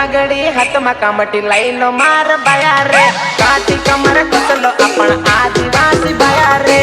पगड़ी हाथ में कामटी लाई लो मार बाया रे काठी कमर कसलो अपन आदिवासी बाया रे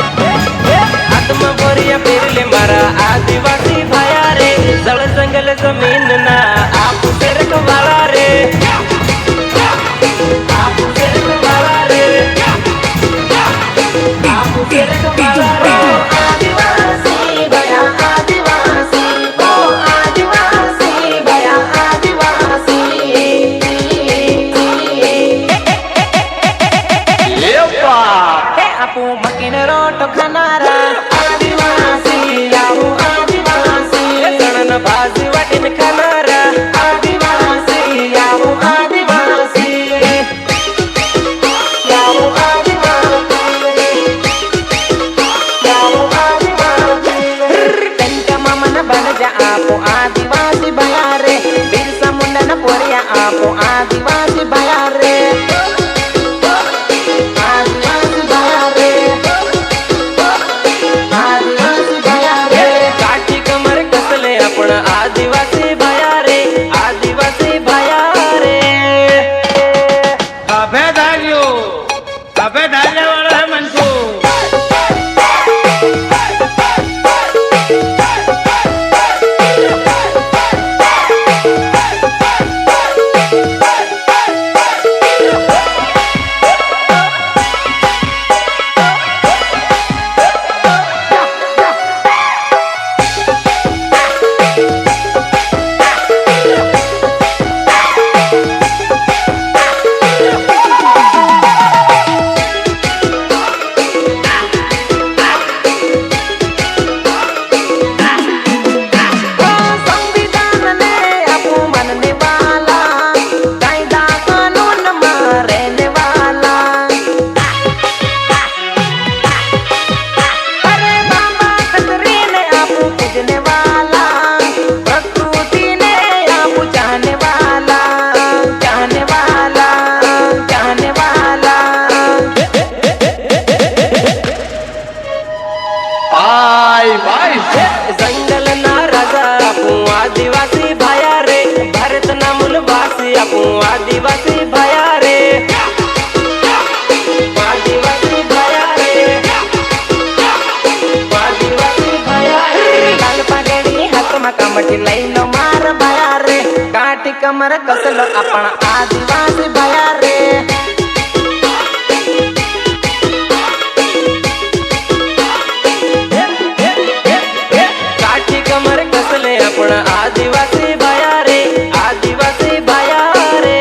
हाथ में बोरिया फेर ले मारा आदिवासी भाया रे जड़ जंगल जमीन ना आप से रखवाला रे आप से रखवाला रे आप से रखवाला रे आदिवासी भया आदिवासी ओ आदिवासी भया आदिवासी लेपा हे आपू मकीन रोट खानारा आदिवासी आओ आदिवासी सणन भाजी वाटिन खानारा आदिवासी आओ आदिवासी आओ आदिवासी आओ आदिवासी टंका मामन बन जा आपो आदिवासी भया रे बिरसा मुंडा न पोरिया आपो आदिवासी भया रे आदिवासी भया रे आदिवासी भया रे काठी कमर कसले आपण आदिवासी भया रे आदिवासी भया रे अबे धार्यो वाला है मनसू संविधान ने आपू मानने वाला कायदा कानून में रहने वाला अरे बाबा खतरी ने आपू पूजने वाला प्रकृति ने आपू चाहने वाला चाहने वाला चाहने वाला आई भाई जंगल ना राजा आपू आदिवासी भाया रे भारत ना मूलवासी आपू आदिवासी भाया रे आदिवासी भाया रे आदिवासी भाया रे लाल पगड़ी हाथ में कामटी लाई लो मार भाया रे काठी कमर कसलो अपन आदिवासी भाया रे काठी कमर कसले आपण आदिवासी भया रे आदिवासी भया रे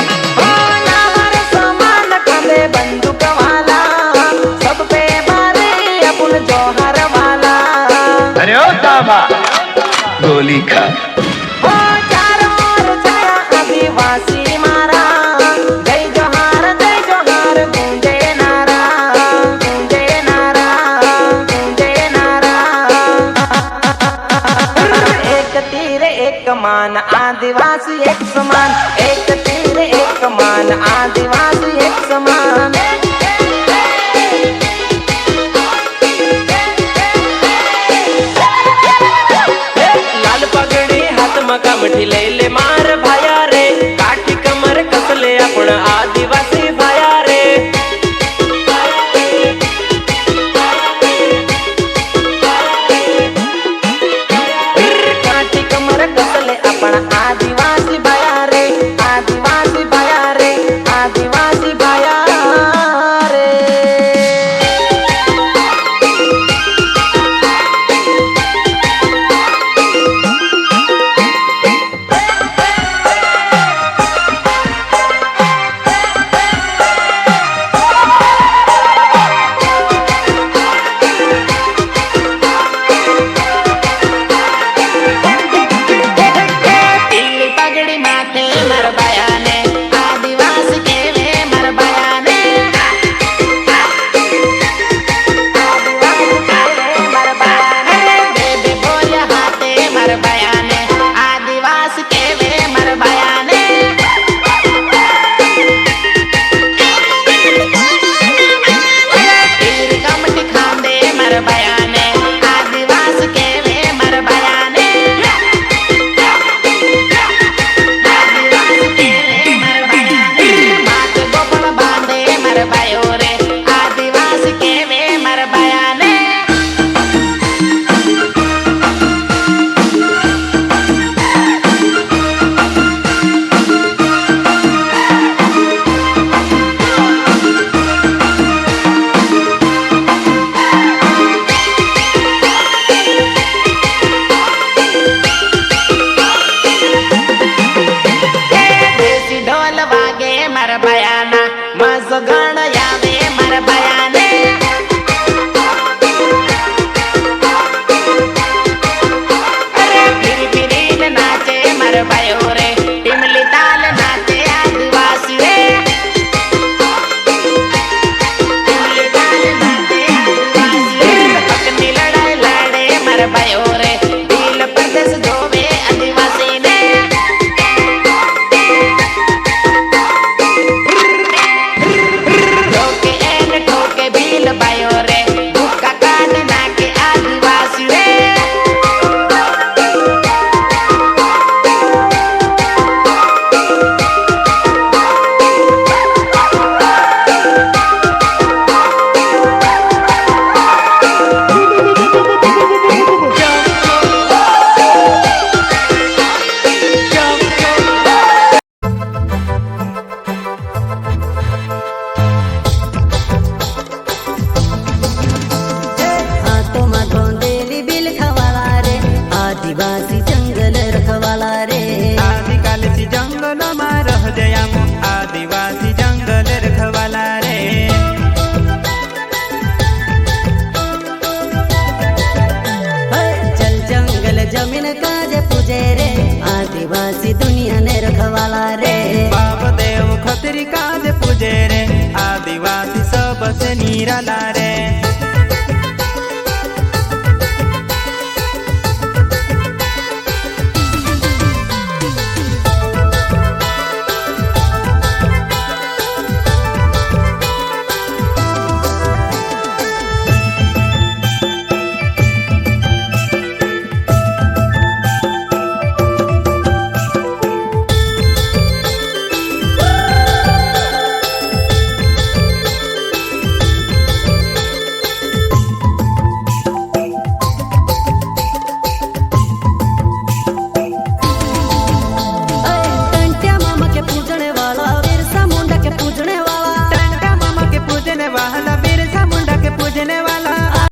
नावर समान कंदे बंदूक वाला सब पे मारे अपन जोहर वाला अरे ओ दामा गोली खा ओ चारों ओर छाया आदिवासी मारा जय जोहार गूंजे नारा गूंजे नारा गूंजे नारा एक तीर एक मान आदिवासी एक समान एक तीर एक मान आदिवासी एक समान लाल पगड़ी हाथ में कामठी ले ले मार भाया रे काठी कमर कसले आपण आदिवासी भाया रे काठी कमर कसले आपण आदिवासी भाया रे आदिवासी भाया रे आदिवासी भाया रे भयानक